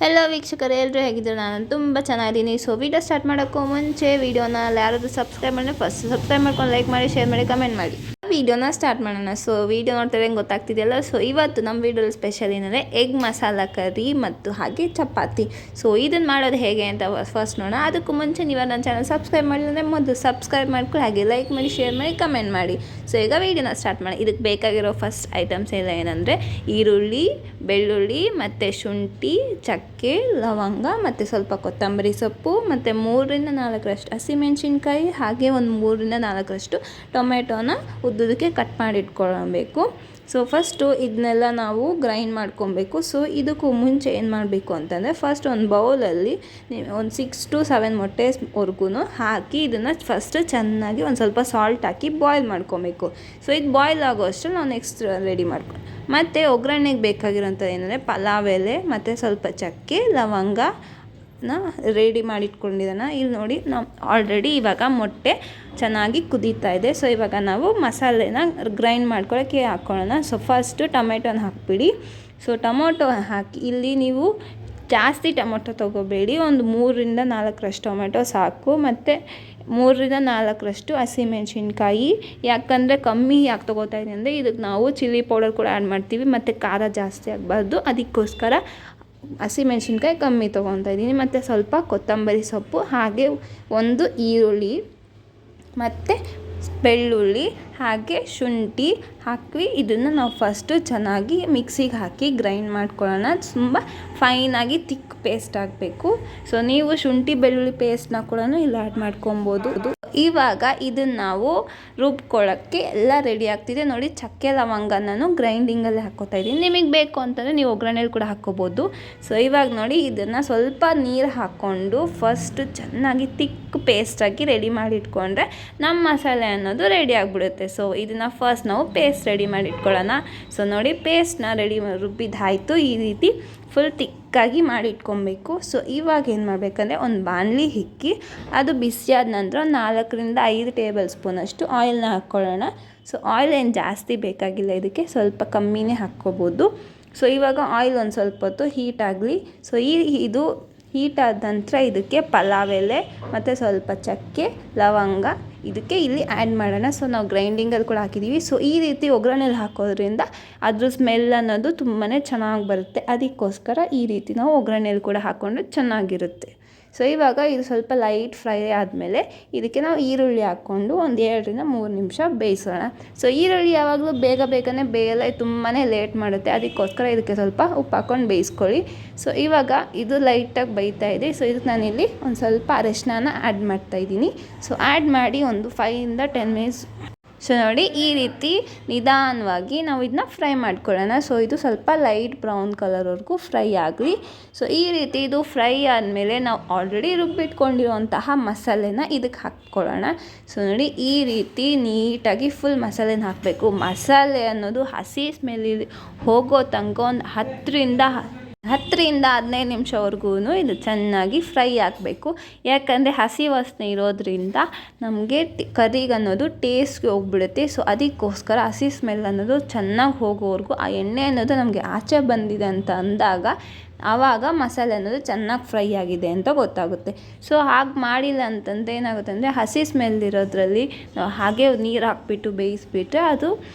Hello ವೀಕ್ಷಕರೇ, ಎಲ್ಲರೂ ಹೇಗಿದ್ದಾರೆ? ನಾನು ತುಂಬ ಚೆನ್ನಾಗಿದ್ದೀನಿ. ಸೊ ವಿಡಿಯೋ ಸ್ಟಾರ್ಟ್ ಮಾಡೋಕ್ಕೂ ಮುಂಚೆ ವಿಡಿಯೋನ ಯಾರಾದರೂ ಸಬ್ಸ್ಕ್ರೈಬ್ ಮಾಡಿ ಫಸ್ಟ್ ಸಬ್ಸ್ಕ್ರೈಬ್ ಮಾಡ್ಕೊಂಡು ಲೈಕ್ ಮಾಡಿ, ಶೇರ್ ಮಾಡಿ, ಕಮೆಂಟ್ ಮಾಡಿ. ವಿಡಿಯೋನ ಸ್ಟಾರ್ಟ್ ಮಾಡೋಣ. ಸೊ ವಿಡಿಯೋ ನೋಡ್ತಾರೆ ಹೆಂಗೆ ಗೊತ್ತಾಗ್ತಿದೆಯಲ್ಲ. ಸೊ ಇವತ್ತು ನಮ್ಮ ವಿಡಿಯೋದಲ್ಲಿ ಸ್ಪೆಷಲ್ ಏನಂದರೆ ಎಗ್ ಮಸಾಲ ಕರಿ ಮತ್ತು ಹಾಗೆ ಚಪಾತಿ. ಸೊ ಇದನ್ನು ಮಾಡೋದು ಹೇಗೆ ಅಂತ ಫಸ್ಟ್ ನೋಡೋಣ. ಅದಕ್ಕೂ ಮುಂಚೆ ನೀವು ನನ್ನ ಚಾನಲ್ ಸಬ್ಸ್ಕ್ರೈಬ್ ಮಾಡಿದ್ರೆ ಅಂದರೆ ಮೊದಲು ಸಬ್ಸ್ಕ್ರೈಬ್ ಮಾಡ್ಕೊಳ್ಳಿ, ಹಾಗೆ ಲೈಕ್ ಮಾಡಿ, ಶೇರ್ ಮಾಡಿ, ಕಮೆಂಟ್ ಮಾಡಿ. ಸೊ ಈಗ ವಿಡಿಯೋನ ಸ್ಟಾರ್ಟ್ ಮಾಡಿ. ಇದಕ್ಕೆ ಬೇಕಾಗಿರೋ ಫಸ್ಟ್ ಐಟಮ್ಸ್ ಎಲ್ಲ ಏನಂದರೆ ಈರುಳ್ಳಿ, ಬೆಳ್ಳುಳ್ಳಿ ಮತ್ತು ಶುಂಠಿ, ಚಕ್ಕೆ, ಲವಂಗ ಮತ್ತು ಸ್ವಲ್ಪ ಕೊತ್ತಂಬರಿ ಸೊಪ್ಪು ಮತ್ತು 3-4 ಹಸಿಮೆಣಸಿನ್ಕಾಯಿ, ಹಾಗೆ ಒಂದು 3-4 ಟೊಮೆಟೊನ ಉದ್ದುದಕ್ಕೆ ಕಟ್ ಮಾಡಿ ಇಟ್ಕೊಳ್ಬೇಕು. ಸೊ ಫಸ್ಟು ಇದನ್ನೆಲ್ಲ ನಾವು ಗ್ರೈಂಡ್ ಮಾಡ್ಕೊಬೇಕು. ಸೊ ಇದಕ್ಕೂ ಮುಂಚೆ ಏನು ಮಾಡಬೇಕು ಅಂತಂದರೆ ಫಸ್ಟ್ ಒಂದು ಬೌಲಲ್ಲಿ ಒಂದು 6 to 7 ಮೊಟ್ಟೆವರೆಗೂ ಹಾಕಿ ಇದನ್ನು ಫಸ್ಟ್ ಚೆನ್ನಾಗಿ ಒಂದು ಸ್ವಲ್ಪ ಸಾಲ್ಟ್ ಹಾಕಿ ಬಾಯ್ಲ್ ಮಾಡ್ಕೊಬೇಕು. ಸೊ ಇದು ಬಾಯ್ಲ್ ಆಗೋ ಅಷ್ಟರಲ್ಲಿ ನಾವು ನೆಕ್ಸ್ಟ್ ರೆಡಿ ಮಾಡ್ಕೊಂಡು ಮತ್ತು ಒಗ್ಗರಣೆಗೆ ಬೇಕಾಗಿರೋಂಥದ್ದು ಏನಂದರೆ ಪಲಾವ್ ಎಲೆ ಮತ್ತು ಸ್ವಲ್ಪ ಚಕ್ಕೆ, ಲವಂಗ ರೆಡಿ ಮಾಡಿಟ್ಕೊಂಡಿದ್ದಾನ. ಇಲ್ಲಿ ನೋಡಿ, ನಾವು ಆಲ್ರೆಡಿ ಇವಾಗ ಮೊಟ್ಟೆ ಚೆನ್ನಾಗಿ ಕುದೀತಾ ಇದೆ. ಸೊ ಇವಾಗ ನಾವು ಮಸಾಲೆನ ಗ್ರೈಂಡ್ ಮಾಡ್ಕೊಳ್ಳೋಕ್ಕೆ ಹಾಕ್ಕೊಳ್ಳೋಣ. ಸೊ ಫಸ್ಟು ಟೊಮೆಟೊನ ಹಾಕ್ಬಿಡಿ. ಸೊ ಟೊಮೊಟೊ ಹಾಕಿ, ಇಲ್ಲಿ ನೀವು ಜಾಸ್ತಿ ಟೊಮೊಟೊ ತೊಗೋಬೇಡಿ, ಒಂದು 3-4 ಟೊಮೆಟೊ ಸಾಕು. ಮತ್ತು 3-4 ಹಸಿಮೆಣಸಿನ್ಕಾಯಿ. ಯಾಕಂದರೆ ಕಮ್ಮಿ ಯಾಕೆ ತೊಗೋತಾ ಇದ್ದೀನಿ ಅಂದರೆ ಇದಕ್ಕೆ ನಾವು ಚಿಲ್ಲಿ ಪೌಡರ್ ಕೂಡ ಆ್ಯಡ್ ಮಾಡ್ತೀವಿ ಮತ್ತು ಖಾರ ಜಾಸ್ತಿ ಆಗಬಾರ್ದು, ಅದಕ್ಕೋಸ್ಕರ ಹಸಿಮೆಣಸಿನ್ಕಾಯಿ ಕಮ್ಮಿ ತೊಗೊತಾ ಇದ್ದೀನಿ. ಮತ್ತು ಸ್ವಲ್ಪ ಕೊತ್ತಂಬರಿ ಸೊಪ್ಪು, ಹಾಗೆ ಒಂದು ಈರುಳ್ಳಿ ಮತ್ತು ಬೆಳ್ಳುಳ್ಳಿ ಹಾಗೆ ಶುಂಠಿ ಹಾಕಿ ಇದನ್ನು ನಾವು ಫಸ್ಟು ಚೆನ್ನಾಗಿ ಮಿಕ್ಸಿಗೆ ಹಾಕಿ ಗ್ರೈಂಡ್ ಮಾಡ್ಕೊಳ್ಳೋಣ. ತುಂಬ ಫೈನಾಗಿ ತಿಕ್ ಪೇಸ್ಟ್ ಆಗಬೇಕು. ಸೊ ನೀವು ಶುಂಠಿ ಬೆಳ್ಳುಳ್ಳಿ ಪೇಸ್ಟ್ನ ಕೂಡ ಇಲ್ಲಿ ಆ್ಯಡ್ ಮಾಡ್ಕೊಬೋದು. ಇವಾಗ ಇದನ್ನು ನಾವು ರುಬ್ಕೊಳ್ಳೋಕ್ಕೆ ಎಲ್ಲ ರೆಡಿ ಆಗ್ತಿದೆ. ನೋಡಿ, ಚಕ್ಕೆ ಲವಂಗ ನಾನು ಗ್ರೈಂಡಿಂಗಲ್ಲಿ ಹಾಕ್ಕೋತಾ ಇದ್ದೀನಿ. ನಿಮಗೆ ಬೇಕು ಅಂತಂದರೆ ನೀವು ಒಗ್ಗರಣೆಯಲ್ಲಿ ಕೂಡ ಹಾಕ್ಕೋಬೋದು. ಸೊ ಇವಾಗ ನೋಡಿ, ಇದನ್ನು ಸ್ವಲ್ಪ ನೀರು ಹಾಕ್ಕೊಂಡು ಫಸ್ಟ್ ಚೆನ್ನಾಗಿ ತಿಕ್ ಪೇಸ್ಟಾಗಿ ರೆಡಿ ಮಾಡಿ ಇಟ್ಕೊಂಡ್ರೆ ನಮ್ಮ ಮಸಾಲೆ ಅನ್ನೋದು ರೆಡಿ ಆಗಿಬಿಡುತ್ತೆ. ಸೊ ಇದನ್ನು ಫಸ್ಟ್ ನಾವು ಪೇಸ್ಟ್ ರೆಡಿ ಮಾಡಿ ಇಟ್ಕೊಳ್ಳೋಣ. ಸೊ ನೋಡಿ, ಪೇಸ್ಟ್ನ ರೆಡಿ ರುಬ್ಬಿದ್ದಾಯಿತು. ಈ ರೀತಿ ಫುಲ್ ತಿಕ್ಕಾಗಿ ಮಾಡಿ ಇಟ್ಕೊಬೇಕು. ಸೊ ಇವಾಗ ಏನು ಮಾಡಬೇಕಂದ್ರೆ ಒಂದು ಬಾಣಲಿ ಇಕ್ಕಿ ಅದು ಬಿಸಿಯಾದ ನಂತರ 4-5 ಟೇಬಲ್ ಸ್ಪೂನಷ್ಟು ಆಯಿಲ್ನ ಹಾಕ್ಕೊಳ್ಳೋಣ. ಸೊ ಆಯಿಲ್ ಏನು ಜಾಸ್ತಿ ಬೇಕಾಗಿಲ್ಲ, ಇದಕ್ಕೆ ಸ್ವಲ್ಪ ಕಮ್ಮಿನೇ ಹಾಕ್ಕೋಬೋದು. ಸೊ ಇವಾಗ ಆಯಿಲ್ ಒಂದು ಸ್ವಲ್ಪ ಹೊತ್ತು ಹೀಟ್ ಆಗಲಿ. ಸೊ ಇದು ಹೀಟ್ ಆದ ನಂತರ ಇದಕ್ಕೆ ಪಲಾವ್ ಎಲೆ ಮತ್ತು ಸ್ವಲ್ಪ ಚಕ್ಕೆ ಲವಂಗ ಇದಕ್ಕೆ ಇಲ್ಲಿ ಆ್ಯಡ್ ಮಾಡೋಣ. ಸೊ ನಾವು ಗ್ರೈಂಡಿಂಗಲ್ಲಿ ಕೂಡ ಹಾಕಿದ್ದೀವಿ. ಸೊ ಈ ರೀತಿ ಒಗ್ಗರಣೆಯಲ್ಲಿ ಹಾಕೋದ್ರಿಂದ ಅದ್ರ ಸ್ಮೆಲ್ ಅನ್ನೋದು ತುಂಬಾ ಚೆನ್ನಾಗಿ ಬರುತ್ತೆ. ಅದಕ್ಕೋಸ್ಕರ ಈ ರೀತಿ ನಾವು ಒಗ್ಗರಣೆಯಲ್ಲಿ ಕೂಡ ಹಾಕ್ಕೊಂಡು ಚೆನ್ನಾಗಿರುತ್ತೆ. ಸೊ ಇವಾಗ ಇದು ಸ್ವಲ್ಪ ಲೈಟ್ ಫ್ರೈ ಆದಮೇಲೆ ಇದಕ್ಕೆ ನಾವು ಈರುಳ್ಳಿ ಹಾಕ್ಕೊಂಡು ಒಂದು 2-3 ನಿಮಿಷ ಬೇಯಿಸೋಣ. ಸೊ ಈರುಳ್ಳಿ ಯಾವಾಗಲೂ ಬೇಗನೆ ಬೇಯಲ್ಲ, ತುಂಬಾ ಲೇಟ್ ಮಾಡುತ್ತೆ. ಅದಕ್ಕೋಸ್ಕರ ಇದಕ್ಕೆ ಸ್ವಲ್ಪ ಉಪ್ಪು ಹಾಕ್ಕೊಂಡು ಬೇಯಿಸ್ಕೊಳ್ಳಿ. ಸೊ ಇವಾಗ ಇದು ಲೈಟಾಗಿ ಬೇಯ್ತಾ ಇದೆ. ಸೊ ಇದಕ್ಕೆ ನಾನಿಲ್ಲಿ ಒಂದು ಸ್ವಲ್ಪ ಅರಿಶಿನ ಆ್ಯಡ್ ಮಾಡ್ತಾಯಿದ್ದೀನಿ. ಸೊ ಆ್ಯಡ್ ಮಾಡಿ ಒಂದು 5-10 ಮಿನಿಟ್ಸ್. ಸೊ ನೋಡಿ, ಈ ರೀತಿ ನಿಧಾನವಾಗಿ ನಾವು ಇದನ್ನ ಫ್ರೈ ಮಾಡ್ಕೊಳ್ಳೋಣ. ಸೊ ಇದು ಸ್ವಲ್ಪ ಲೈಟ್ ಬ್ರೌನ್ ಕಲರ್ವರೆಗೂ ಫ್ರೈ ಆಗಲಿ. ಸೊ ಈ ರೀತಿ ಇದು ಫ್ರೈ ಆದಮೇಲೆ ನಾವು ಆಲ್ರೆಡಿ ರುಬ್ಬಿಟ್ಕೊಂಡಿರುವಂತಹ ಮಸಾಲೆನ ಇದಕ್ಕೆ ಹಾಕ್ಕೊಳ್ಳೋಣ. ಸೊ ನೋಡಿ, ಈ ರೀತಿ ನೀಟಾಗಿ ಫುಲ್ ಮಸಾಲೆನ ಹಾಕಬೇಕು. ಮಸಾಲೆ ಅನ್ನೋದು ಹಸಿ ಸ್ಮೆಲ್ ಹೋಗೋ ತನಕ ಒಂದು 10-15 ನಿಮಿಷವರೆಗೂ ಇದು ಚೆನ್ನಾಗಿ ಫ್ರೈ ಆಗಬೇಕು. ಯಾಕಂದರೆ ಹಸಿ ವಾಸನೆ ಇರೋದ್ರಿಂದ ನಮಗೆ ಕರಿಗೆ ಅನ್ನೋದು ಟೇಸ್ಟ್ಗೆ ಹೋಗ್ಬಿಡುತ್ತೆ. ಸೊ ಅದಕ್ಕೋಸ್ಕರ ಹಸಿ ಸ್ಮೆಲ್ ಅನ್ನೋದು ಚೆನ್ನಾಗಿ ಹೋಗೋವರೆಗೂ, ಆ ಎಣ್ಣೆ ಅನ್ನೋದು ನಮಗೆ ಆಚೆ ಬಂದಿದೆ ಅಂತ ಅಂದಾಗ ಆವಾಗ ಮಸಾಲೆ ಅನ್ನೋದು ಚೆನ್ನಾಗಿ ಫ್ರೈ ಆಗಿದೆ ಅಂತ ಗೊತ್ತಾಗುತ್ತೆ. ಸೊ ಹಾಗೆ ಮಾಡಿಲ್ಲ ಅಂತಂದರೆ ಏನಾಗುತ್ತೆ ಅಂದರೆ ಹಸಿ ಸ್ಮೆಲ್ ಇರೋದ್ರಲ್ಲಿ ನಾವು ಹಾಗೆ ನೀರು ಹಾಕ್ಬಿಟ್ಟು ಬೇಯಿಸ್ಬಿಟ್ರೆ ಅದು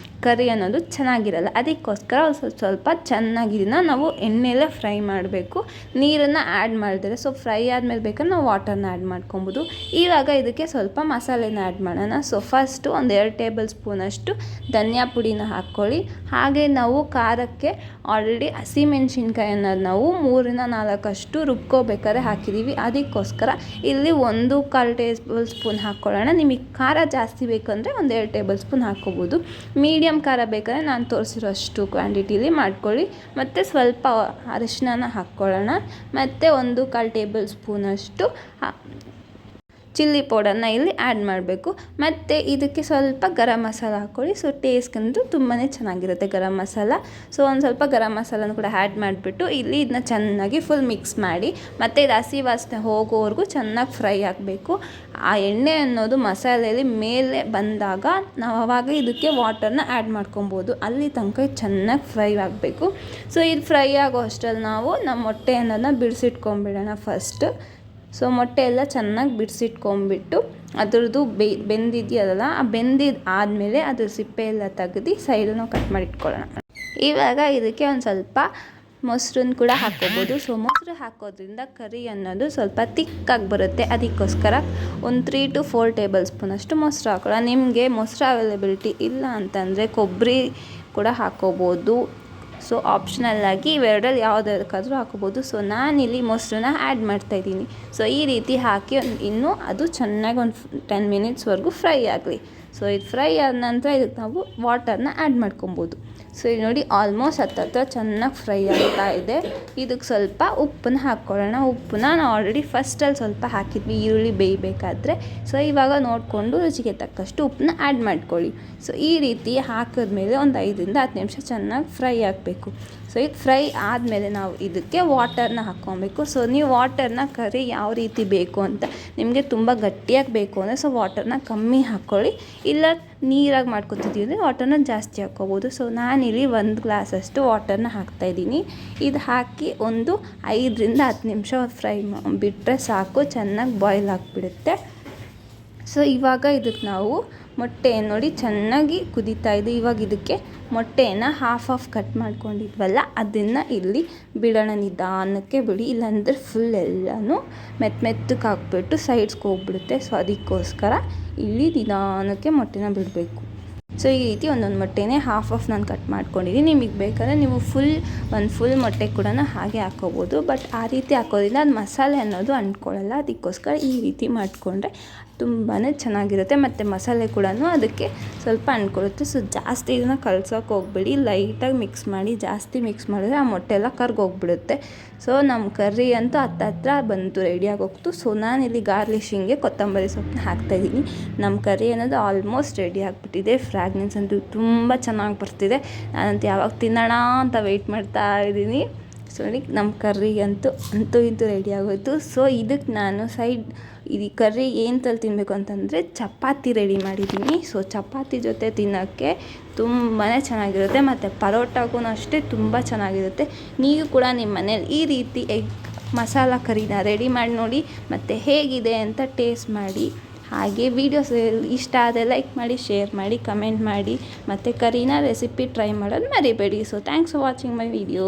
ಕರಿ ಅನ್ನೋದು ಚೆನ್ನಾಗಿರಲ್ಲ. ಅದಕ್ಕೋಸ್ಕರ ಸ್ವಲ್ಪ ಚೆನ್ನಾಗಿ ಇದನ್ನು ನಾವು ಎಣ್ಣೆಯಲ್ಲೇ ಫ್ರೈ ಮಾಡಬೇಕು, ನೀರನ್ನು ಆ್ಯಡ್ ಮಾಡಿದರೆ. ಸೊ ಫ್ರೈ ಆದಮೇಲೆ ಬೇಕಾದ್ರೆ ನಾವು ವಾಟರ್ನ ಆ್ಯಡ್ ಮಾಡ್ಕೊಬೋದು. ಇವಾಗ ಇದಕ್ಕೆ ಸ್ವಲ್ಪ ಮಸಾಲೆನ ಆ್ಯಡ್ ಮಾಡೋಣ. ಸೊ ಫಸ್ಟು ಒಂದು 2 ಟೇಬಲ್ ಸ್ಪೂನಷ್ಟು ಧನಿಯಾ ಪುಡಿನ ಹಾಕ್ಕೊಳ್ಳಿ. ಹಾಗೆ ನಾವು ಖಾರಕ್ಕೆ ಆಲ್ರೆಡಿ ಹಸಿಮೆಣಸಿನ್ಕಾಯಿ ಅನ್ನೋದು ನಾವು 3-4 ರುಬ್ಕೋಬೇಕಾದ್ರೆ ಹಾಕಿದ್ದೀವಿ. ಅದಕ್ಕೋಸ್ಕರ ಇಲ್ಲಿ 1/4 ಟೇಬಲ್ ಸ್ಪೂನ್ ಹಾಕ್ಕೊಳ್ಳೋಣ. ನಿಮಗೆ ಖಾರ ಜಾಸ್ತಿ ಬೇಕಂದರೆ ಒಂದು 2 ಟೇಬಲ್ ಸ್ಪೂನ್ ಹಾಕ್ಕೋಬೋದು. ಮೀಡಿಯಮ್ ಖಾರ ಬೇಕಾದರೆ ನಾನು ತೋರಿಸಿರೋ ಅಷ್ಟು ಕ್ವಾಂಟಿಟಿಲಿ ಮಾಡ್ಕೊಳ್ಳಿ. ಮತ್ತು ಸ್ವಲ್ಪ ಅರಿಶಿನ ಹಾಕ್ಕೊಳ್ಳೋಣ. ಮತ್ತು 1/4 ಟೇಬಲ್ ಸ್ಪೂನಷ್ಟು ಚಿಲ್ಲಿ ಪೌಡರ್ನ ಇಲ್ಲಿ ಆ್ಯಡ್ ಮಾಡಬೇಕು. ಮತ್ತು ಇದಕ್ಕೆ ಸ್ವಲ್ಪ ಗರಂ ಮಸಾಲ ಹಾಕ್ಕೊಳ್ಳಿ. ಸೊ ಟೇಸ್ಟ್ಗಂತೂ ತುಂಬಾ ಚೆನ್ನಾಗಿರುತ್ತೆ ಗರಂ ಮಸಾಲ. ಸೊ ಒಂದು ಸ್ವಲ್ಪ ಗರಂ ಮಸಾಲನೂ ಕೂಡ ಆ್ಯಡ್ ಮಾಡಿಬಿಟ್ಟು ಇಲ್ಲಿ ಇದನ್ನ ಚೆನ್ನಾಗಿ ಫುಲ್ ಮಿಕ್ಸ್ ಮಾಡಿ, ಮತ್ತು ಇದು ಹಸಿ ವಾಸನೆ ಹೋಗೋವರೆಗೂ ಚೆನ್ನಾಗಿ ಫ್ರೈ ಆಗಬೇಕು. ಆ ಎಣ್ಣೆ ಅನ್ನೋದು ಮಸಾಲೆಯಲ್ಲಿ ಮೇಲೆ ಬಂದಾಗ ನಾವು ಆವಾಗ ಇದಕ್ಕೆ ವಾಟರ್ನ ಆ್ಯಡ್ ಮಾಡ್ಕೊಬೋದು. ಅಲ್ಲಿ ತನಕ ಚೆನ್ನಾಗಿ ಫ್ರೈ ಆಗಬೇಕು. ಸೊ ಇದು ಫ್ರೈ ಆಗೋ ಅಷ್ಟರಲ್ಲಿ ನಾವು ನಮ್ಮ ಮೊಟ್ಟೆ ಅನ್ನೋದನ್ನ ಬಿಡಿಸಿಟ್ಕೊಂಡ್ಬಿಡೋಣ ಫಸ್ಟ್. ಸೊ ಮೊಟ್ಟೆ ಎಲ್ಲ ಚೆನ್ನಾಗಿ ಬಿಡಿಸಿಟ್ಕೊಂಡ್ಬಿಟ್ಟು ಅದ್ರದ್ದು ಬೆಂದಿದೆಯಲ್ಲ, ಆ ಆದಮೇಲೆ ಅದ್ರ ಸಿಪ್ಪೆ ಎಲ್ಲ ತೆಗೆದು ಸೈಡನ್ನು ಕಟ್ ಮಾಡಿ ಇಟ್ಕೊಳ್ಳೋಣ. ಇವಾಗ ಇದಕ್ಕೆ ಒಂದು ಸ್ವಲ್ಪ ಮೊಸರನ್ನ ಕೂಡ ಹಾಕ್ಕೋಬೋದು. ಸೊ ಮೊಸರು ಹಾಕೋದ್ರಿಂದ ಕರಿ ಅನ್ನೋದು ಸ್ವಲ್ಪ ತಿಕ್ಕಾಗಿ ಬರುತ್ತೆ. ಅದಕ್ಕೋಸ್ಕರ ಒಂದು 3 to 4 ಟೇಬಲ್ ಸ್ಪೂನಷ್ಟು ಮೊಸರು ಹಾಕೊಳ್ಳೋಣ. ನಿಮಗೆ ಮೊಸರು ಅವೈಲಬಿಲಿಟಿ ಇಲ್ಲ ಅಂತಂದರೆ ಕೊಬ್ಬರಿ ಕೂಡ ಹಾಕ್ಕೋಬೋದು. ಸೊ ಆಪ್ಷನಲ್ಲಾಗಿ ಇವೆರಡಲ್ಲಿ ಯಾವುದಕ್ಕಾದರೂ ಹಾಕೋಬೋದು. ಸೊ ನಾನಿಲ್ಲಿ ಮೊಸರನ್ನ ಆ್ಯಡ್ ಮಾಡ್ತಾಯಿದ್ದೀನಿ. ಸೊ ಈ ರೀತಿ ಹಾಕಿ ಇನ್ನೂ ಅದು ಚೆನ್ನಾಗಿ ಒಂದು 10 ಮಿನಿಟ್ಸ್ವರೆಗೂ ಫ್ರೈ ಆಗಲಿ. ಸೊ ಇದು ಫ್ರೈ ಆದ ನಂತರ ಇದಕ್ಕೆ ನಾವು ವಾಟರ್ನ ಆ್ಯಡ್ ಮಾಡ್ಕೊಬೋದು. ಸೊ ಇದು ನೋಡಿ ಆಲ್ಮೋಸ್ಟ್ ಹತ್ರ ಚೆನ್ನಾಗಿ ಫ್ರೈ ಆಗ್ತಾ ಇದೆ. ಇದಕ್ಕೆ ಸ್ವಲ್ಪ ಉಪ್ಪನ್ನ ಹಾಕ್ಕೊಳ್ಳೋಣ. ಉಪ್ಪನ್ನ ನಾವು ಆಲ್ರೆಡಿ ಫಸ್ಟಲ್ಲಿ ಸ್ವಲ್ಪ ಹಾಕಿದ್ವಿ ಈರುಳ್ಳಿ ಬೇಯಬೇಕಾದ್ರೆ. ಸೊ ಇವಾಗ ನೋಡಿಕೊಂಡು ರುಚಿಗೆ ತಕ್ಕಷ್ಟು ಉಪ್ಪನ್ನ ಆ್ಯಡ್ ಮಾಡ್ಕೊಳ್ಳಿ. ಸೊ ಈ ರೀತಿ ಹಾಕಿದ್ಮೇಲೆ ಒಂದು 5 to 10 ನಿಮಿಷ ಚೆನ್ನಾಗಿ ಫ್ರೈ ಆಗಬೇಕು. ಸೊ ಇದು ಫ್ರೈ ಆದಮೇಲೆ ನಾವು ಇದಕ್ಕೆ ವಾಟರ್ನ ಹಾಕ್ಕೊಬೇಕು. ಸೊ ನೀವು ವಾಟರ್ನ ಕರಿ ಯಾವ ರೀತಿ ಬೇಕು ಅಂತ, ನಿಮಗೆ ತುಂಬ ಗಟ್ಟಿಯಾಗಿ ಬೇಕು ಅಂದರೆ ಸೊ ವಾಟರ್ನ ಕಮ್ಮಿ ಹಾಕ್ಕೊಳ್ಳಿ. ಇಲ್ಲ ನೀರಾಗಿ ಮಾಡ್ಕೊತಿದ್ದೀವಿ ಅಂದರೆ ವಾಟರ್ನ ಜಾಸ್ತಿ ಹಾಕ್ಕೋಬೋದು. ಸೊ ನಾನಿಲ್ಲಿ 1 ಗ್ಲಾಸಷ್ಟು ವಾಟರ್ನ ಹಾಕ್ತಾಯಿದ್ದೀನಿ. ಇದು ಹಾಕಿ ಒಂದು 5 to 10 ನಿಮಿಷ ಫ್ರೈ ಬಿಟ್ಟರೆ ಸಾಕು, ಚೆನ್ನಾಗಿ ಬಾಯ್ಲ್ ಆಗಿಬಿಡುತ್ತೆ. ಸೊ ಇವಾಗ ಇದಕ್ಕೆ ನಾವು ಮೊಟ್ಟೆ ನೋಡಿ ಚೆನ್ನಾಗಿ ಕುದೀತಾ ಇದೆ. ಇವಾಗ ಇದಕ್ಕೆ ಮೊಟ್ಟೆಯನ್ನು ಹಾಫ್ ಕಟ್ ಮಾಡ್ಕೊಂಡಿದ್ವಲ್ಲ ಅದನ್ನು ಇಲ್ಲಿ ಬಿಡೋಣ. ನಿಧಾನಕ್ಕೆ ಬಿಡಿ, ಇಲ್ಲಾಂದರೆ ಫುಲ್ ಎಲ್ಲನೂ ಮೆತ್ತಗೆ ಹಾಕ್ಬಿಟ್ಟು ಸೈಡ್ಸ್ಗೆ ಹೋಗ್ಬಿಡುತ್ತೆ. ಸೊ ಅದಕ್ಕೋಸ್ಕರ ಇಲ್ಲಿ ನಿಧಾನಕ್ಕೆ ಮೊಟ್ಟೆನ ಬಿಡಬೇಕು. ಸೊ ಈ ರೀತಿ ಒಂದೊಂದು ಮೊಟ್ಟೆನೇ ಹಾಫ್ ನಾನು ಕಟ್ ಮಾಡ್ಕೊಂಡಿದ್ದೀನಿ. ನಿಮಗೆ ಬೇಕಾದರೆ ನೀವು ಫುಲ್ ಮೊಟ್ಟೆ ಕೂಡ ಹಾಗೆ ಹಾಕ್ಕೋಬೋದು. ಬಟ್ ಆ ರೀತಿ ಹಾಕೋದ್ರಿಂದ ಅದು ಮಸಾಲೆ ಅನ್ನೋದು ಅಂಟ್ಕೊಳ್ಳಲ್ಲ. ಅದಕ್ಕೋಸ್ಕರ ಈ ರೀತಿ ಮಾಡಿಕೊಂಡ್ರೆ ತುಂಬಾ ಚೆನ್ನಾಗಿರುತ್ತೆ. ಮತ್ತು ಮಸಾಲೆ ಕೂಡ ಅದಕ್ಕೆ ಸ್ವಲ್ಪ ಅಂಟ್ಕೊಳ್ಳುತ್ತೆ. ಸೊ ಜಾಸ್ತಿ ಇದನ್ನು ಕಲ್ಸೋಕೆ ಹೋಗ್ಬೇಡಿ, ಲೈಟಾಗಿ ಮಿಕ್ಸ್ ಮಾಡಿ. ಜಾಸ್ತಿ ಮಿಕ್ಸ್ ಮಾಡಿದ್ರೆ ಆ ಮೊಟ್ಟೆ ಎಲ್ಲ ಕರ್ಗೋಗ್ಬಿಡುತ್ತೆ. ಸೊ ನಮ್ಮ ಕರ್ರಿ ಅಂತೂ ಹತ್ರ ಬಂತು, ರೆಡಿಯಾಗಿ ಹೋಗ್ತು. ಸೊ ನಾನಿಲ್ಲಿ ಗಾರ್ಲಿಶಿಂಗ್ಗೆ ಕೊತ್ತಂಬರಿ ಸೊಪ್ಪನ್ನ ಹಾಕ್ತಾಯಿದ್ದೀನಿ. ನಮ್ಮ ಕರ್ರಿ ಅನ್ನೋದು ಆಲ್ಮೋಸ್ಟ್ ರೆಡಿ ಆಗಿಬಿಟ್ಟಿದೆ. ಫ್ರಾಗ್ನೆನ್ಸ್ ಅಂತೂ ತುಂಬ ಚೆನ್ನಾಗಿ ಬರ್ತಿದೆ. ನಾನಂತೂ ಯಾವಾಗ ತಿನ್ನೋಣ ಅಂತ ವೆಯ್ಟ್ ಮಾಡ್ತಾ ಇದ್ದೀನಿ. ಸೊ ನೋಡಿ ನಮ್ಮ ಕರ್ರಿಗಂತೂ ಇಂತೂ ರೆಡಿ ಆಗೋಯ್ತು. ಸೊ ಇದಕ್ಕೆ ನಾನು ಇದು ಕರ್ರಿ ಏನಂತಲ್ಲಿ ತಿನ್ನಬೇಕು ಅಂತಂದರೆ ಚಪಾತಿ ರೆಡಿ ಮಾಡಿದ್ದೀನಿ. ಸೊ ಚಪಾತಿ ಜೊತೆ ತಿನ್ನೋಕ್ಕೆ ತುಂಬಾ ಚೆನ್ನಾಗಿರುತ್ತೆ. ಮತ್ತು ಪರೋಟಾಗೂ ಅಷ್ಟೇ ತುಂಬ ಚೆನ್ನಾಗಿರುತ್ತೆ. ನೀವು ಕೂಡ ನಿಮ್ಮ ಮನೇಲಿ ಈ ರೀತಿ ಎಗ್ ಮಸಾಲ ಕರಿನ ರೆಡಿ ಮಾಡಿ ನೋಡಿ, ಮತ್ತು ಹೇಗಿದೆ ಅಂತ ಟೇಸ್ಟ್ ಮಾಡಿ. ಹಾಗೆ ವೀಡಿಯೋಸ್ ಇಷ್ಟ ಆದರೆ ಲೈಕ್ ಮಾಡಿ, ಶೇರ್ ಮಾಡಿ, ಕಮೆಂಟ್ ಮಾಡಿ, ಮತ್ತು ಕರಿನ ರೆಸಿಪಿ ಟ್ರೈ ಮಾಡೋದು ಮರಿಬೇಡಿ. So thanks for watching my video.